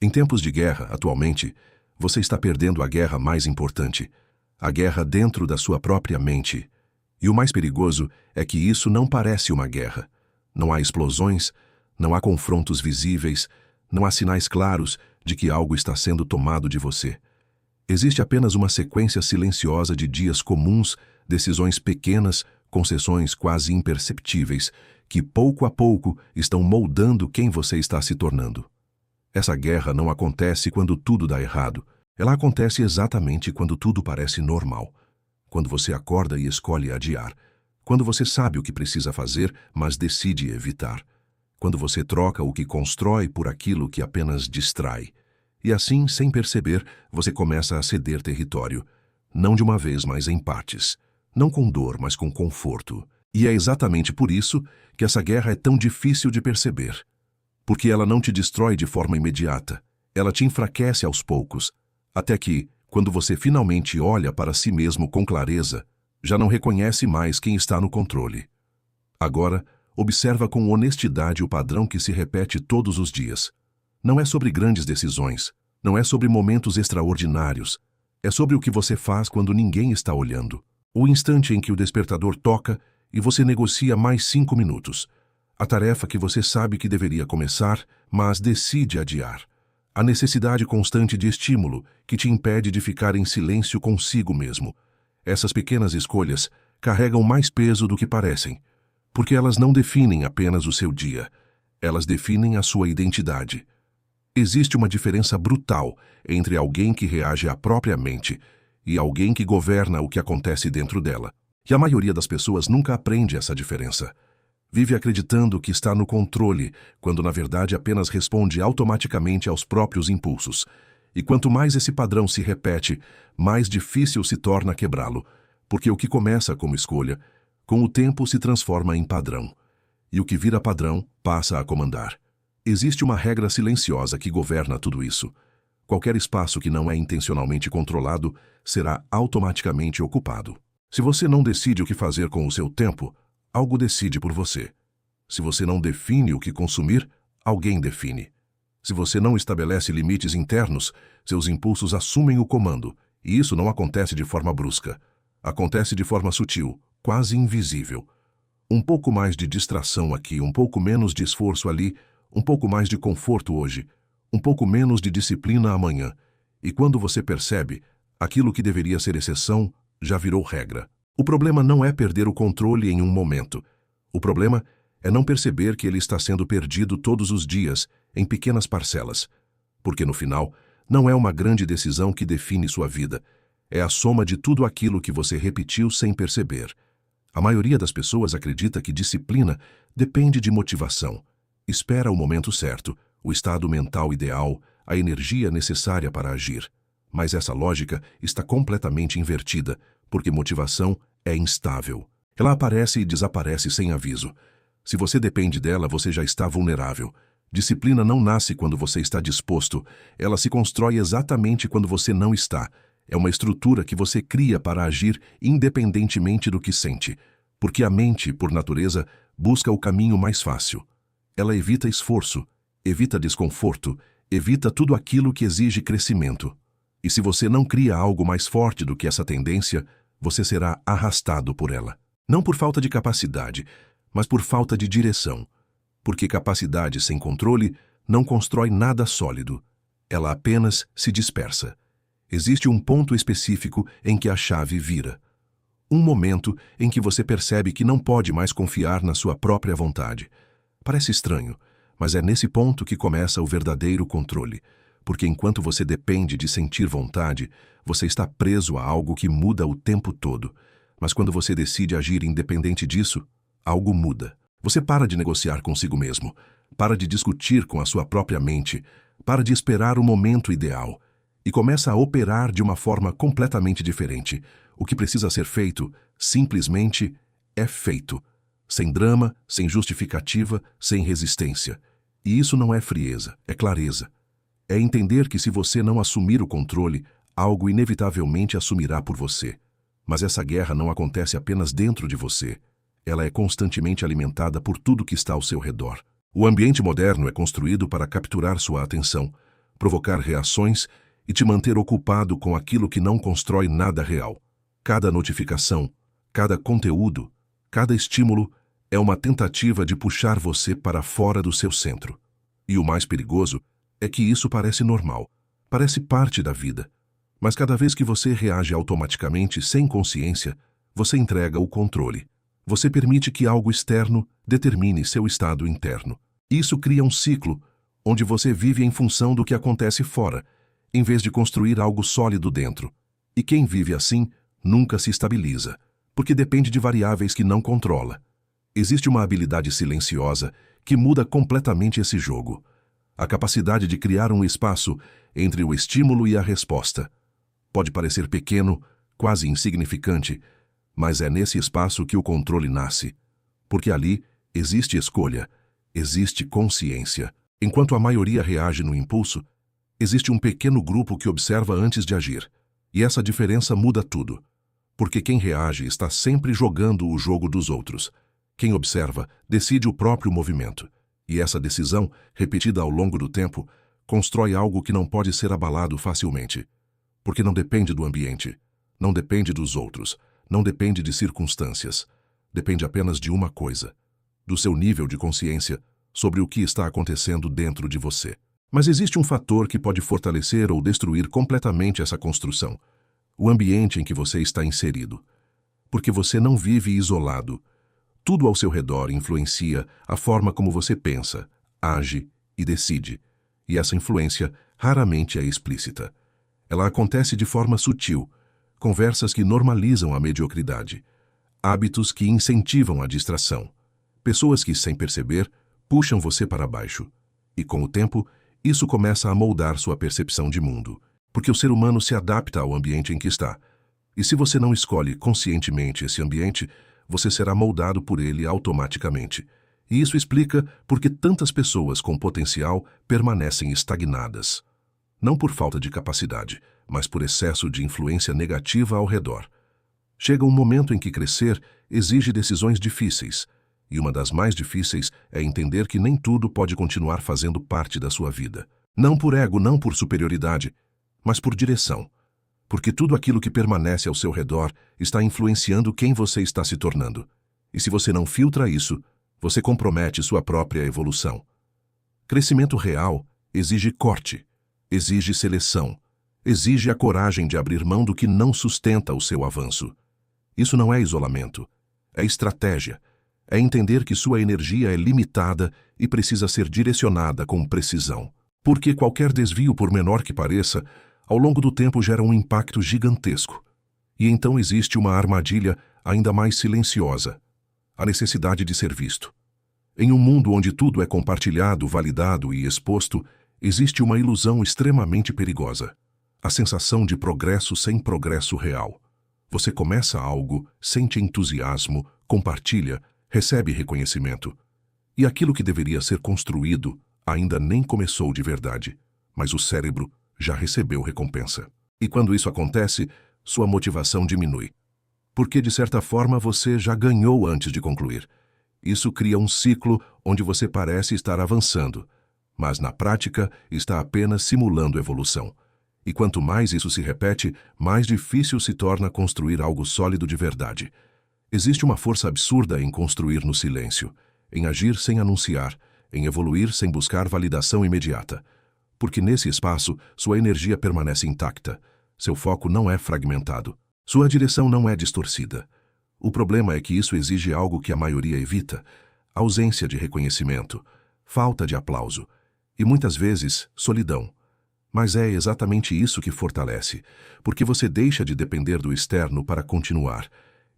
Em tempos de guerra, atualmente, você está perdendo a guerra mais importante, a guerra dentro da sua própria mente. E o mais perigoso é que isso não parece uma guerra. Não há explosões, não há confrontos visíveis, não há sinais claros de que algo está sendo tomado de você. Existe apenas uma sequência silenciosa de dias comuns, decisões pequenas, concessões quase imperceptíveis, que pouco a pouco estão moldando quem você está se tornando. Essa guerra não acontece quando tudo dá errado. Ela acontece exatamente quando tudo parece normal. Quando você acorda e escolhe adiar. Quando você sabe o que precisa fazer, mas decide evitar. Quando você troca o que constrói por aquilo que apenas distrai. E assim, sem perceber, você começa a ceder território. Não de uma vez, mas em partes. Não com dor, mas com conforto. E é exatamente por isso que essa guerra é tão difícil de perceber. Porque ela não te destrói de forma imediata. Ela te enfraquece aos poucos. Até que, quando você finalmente olha para si mesmo com clareza, já não reconhece mais quem está no controle. Agora, observa com honestidade o padrão que se repete todos os dias. Não é sobre grandes decisões, não é sobre momentos extraordinários. É sobre o que você faz quando ninguém está olhando. O instante em que o despertador toca e você negocia mais 5 minutos. A tarefa que você sabe que deveria começar, mas decide adiar. A necessidade constante de estímulo que te impede de ficar em silêncio consigo mesmo. Essas pequenas escolhas carregam mais peso do que parecem, porque elas não definem apenas o seu dia, elas definem a sua identidade. Existe uma diferença brutal entre alguém que reage à própria mente e alguém que governa o que acontece dentro dela. E a maioria das pessoas nunca aprende essa diferença. Vive acreditando que está no controle, quando na verdade apenas responde automaticamente aos próprios impulsos. E quanto mais esse padrão se repete, mais difícil se torna quebrá-lo, porque o que começa como escolha, com o tempo se transforma em padrão. E o que vira padrão passa a comandar. Existe uma regra silenciosa que governa tudo isso. Qualquer espaço que não é intencionalmente controlado será automaticamente ocupado. Se você não decide o que fazer com o seu tempo, algo decide por você. Se você não define o que consumir, alguém define. Se você não estabelece limites internos, seus impulsos assumem o comando, e isso não acontece de forma brusca. Acontece de forma sutil, quase invisível. Um pouco mais de distração aqui, um pouco menos de esforço ali, um pouco mais de conforto hoje, um pouco menos de disciplina amanhã. E quando você percebe, aquilo que deveria ser exceção já virou regra. O problema não é perder o controle em um momento. O problema é não perceber que ele está sendo perdido todos os dias, em pequenas parcelas. Porque no final, não é uma grande decisão que define sua vida. É a soma de tudo aquilo que você repetiu sem perceber. A maioria das pessoas acredita que disciplina depende de motivação. Espera o momento certo, o estado mental ideal, a energia necessária para agir. Mas essa lógica está completamente invertida, porque motivação é instável. Ela aparece e desaparece sem aviso. Se você depende dela, você já está vulnerável. Disciplina não nasce quando você está disposto. Ela se constrói exatamente quando você não está. É uma estrutura que você cria para agir independentemente do que sente. Porque a mente, por natureza, busca o caminho mais fácil. Ela evita esforço, evita desconforto, evita tudo aquilo que exige crescimento. E se você não cria algo mais forte do que essa tendência, você será arrastado por ela. Não por falta de capacidade, mas por falta de direção. Porque capacidade sem controle não constrói nada sólido. Ela apenas se dispersa. Existe um ponto específico em que a chave vira. Um momento em que você percebe que não pode mais confiar na sua própria vontade. Parece estranho, mas é nesse ponto que começa o verdadeiro controle. Porque enquanto você depende de sentir vontade, você está preso a algo que muda o tempo todo. Mas quando você decide agir independente disso, algo muda. Você para de negociar consigo mesmo, para de discutir com a sua própria mente, para de esperar o momento ideal e começa a operar de uma forma completamente diferente. O que precisa ser feito, simplesmente, é feito. Sem drama, sem justificativa, sem resistência. E isso não é frieza, é clareza. É entender que se você não assumir o controle, algo inevitavelmente assumirá por você. Mas essa guerra não acontece apenas dentro de você. Ela é constantemente alimentada por tudo que está ao seu redor. O ambiente moderno é construído para capturar sua atenção, provocar reações e te manter ocupado com aquilo que não constrói nada real. Cada notificação, cada conteúdo, cada estímulo é uma tentativa de puxar você para fora do seu centro. E o mais perigoso é que isso parece normal, parece parte da vida. Mas cada vez que você reage automaticamente sem consciência, você entrega o controle. Você permite que algo externo determine seu estado interno. Isso cria um ciclo onde você vive em função do que acontece fora, em vez de construir algo sólido dentro. E quem vive assim nunca se estabiliza, porque depende de variáveis que não controla. Existe uma habilidade silenciosa que muda completamente esse jogo. A capacidade de criar um espaço entre o estímulo e a resposta. Pode parecer pequeno, quase insignificante, mas é nesse espaço que o controle nasce. Porque ali existe escolha, existe consciência. Enquanto a maioria reage no impulso, existe um pequeno grupo que observa antes de agir. E essa diferença muda tudo. Porque quem reage está sempre jogando o jogo dos outros. Quem observa decide o próprio movimento. E essa decisão, repetida ao longo do tempo, constrói algo que não pode ser abalado facilmente. Porque não depende do ambiente, não depende dos outros, não depende de circunstâncias. Depende apenas de uma coisa: do seu nível de consciência sobre o que está acontecendo dentro de você. Mas existe um fator que pode fortalecer ou destruir completamente essa construção: o ambiente em que você está inserido. Porque você não vive isolado. Tudo ao seu redor influencia a forma como você pensa, age e decide. E essa influência raramente é explícita. Ela acontece de forma sutil, conversas que normalizam a mediocridade, hábitos que incentivam a distração, pessoas que, sem perceber, puxam você para baixo. E com o tempo, isso começa a moldar sua percepção de mundo, porque o ser humano se adapta ao ambiente em que está. E se você não escolhe conscientemente esse ambiente, você será moldado por ele automaticamente. E isso explica por que tantas pessoas com potencial permanecem estagnadas. Não por falta de capacidade, mas por excesso de influência negativa ao redor. Chega um momento em que crescer exige decisões difíceis, e uma das mais difíceis é entender que nem tudo pode continuar fazendo parte da sua vida. Não por ego, não por superioridade, mas por direção. Porque tudo aquilo que permanece ao seu redor está influenciando quem você está se tornando. E se você não filtra isso, você compromete sua própria evolução. Crescimento real exige corte, exige seleção, exige a coragem de abrir mão do que não sustenta o seu avanço. Isso não é isolamento, é estratégia, é entender que sua energia é limitada e precisa ser direcionada com precisão. Porque qualquer desvio, por menor que pareça, ao longo do tempo gera um impacto gigantesco. E então existe uma armadilha ainda mais silenciosa: a necessidade de ser visto. Em um mundo onde tudo é compartilhado, validado e exposto, existe uma ilusão extremamente perigosa: a sensação de progresso sem progresso real. Você começa algo, sente entusiasmo, compartilha, recebe reconhecimento. E aquilo que deveria ser construído ainda nem começou de verdade, mas o cérebro já recebeu recompensa. E quando isso acontece, sua motivação diminui. Porque, de certa forma, você já ganhou antes de concluir. Isso cria um ciclo onde você parece estar avançando, mas na prática está apenas simulando evolução. E quanto mais isso se repete, mais difícil se torna construir algo sólido de verdade. Existe uma força absurda em construir no silêncio, em agir sem anunciar, em evoluir sem buscar validação imediata. Porque nesse espaço, sua energia permanece intacta, seu foco não é fragmentado, sua direção não é distorcida. O problema é que isso exige algo que a maioria evita: ausência de reconhecimento, falta de aplauso e, muitas vezes, solidão. Mas é exatamente isso que fortalece, porque você deixa de depender do externo para continuar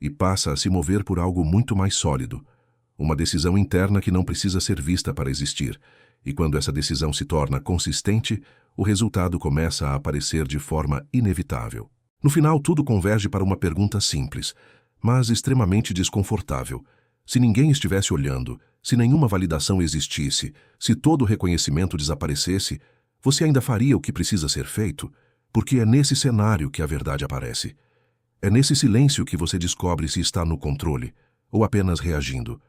e passa a se mover por algo muito mais sólido, uma decisão interna que não precisa ser vista para existir. E quando essa decisão se torna consistente, o resultado começa a aparecer de forma inevitável. No final, tudo converge para uma pergunta simples, mas extremamente desconfortável. Se ninguém estivesse olhando, se nenhuma validação existisse, se todo o reconhecimento desaparecesse, você ainda faria o que precisa ser feito? Porque é nesse cenário que a verdade aparece. É nesse silêncio que você descobre se está no controle ou apenas reagindo.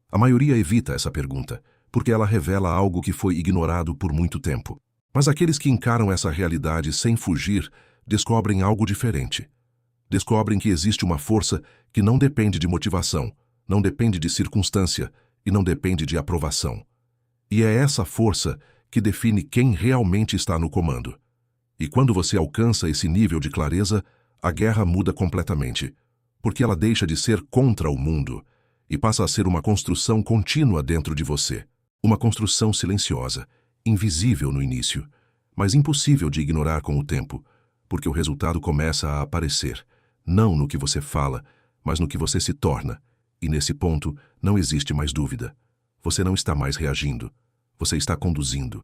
A maioria evita essa pergunta, porque ela revela algo que foi ignorado por muito tempo. Mas aqueles que encaram essa realidade sem fugir descobrem algo diferente. Descobrem que existe uma força que não depende de motivação, não depende de circunstância e não depende de aprovação. E é essa força que define quem realmente está no comando. E quando você alcança esse nível de clareza, a guerra muda completamente, porque ela deixa de ser contra o mundo e passa a ser uma construção contínua dentro de você. Uma construção silenciosa, invisível no início, mas impossível de ignorar com o tempo, porque o resultado começa a aparecer, não no que você fala, mas no que você se torna, e nesse ponto não existe mais dúvida. Você não está mais reagindo, você está conduzindo.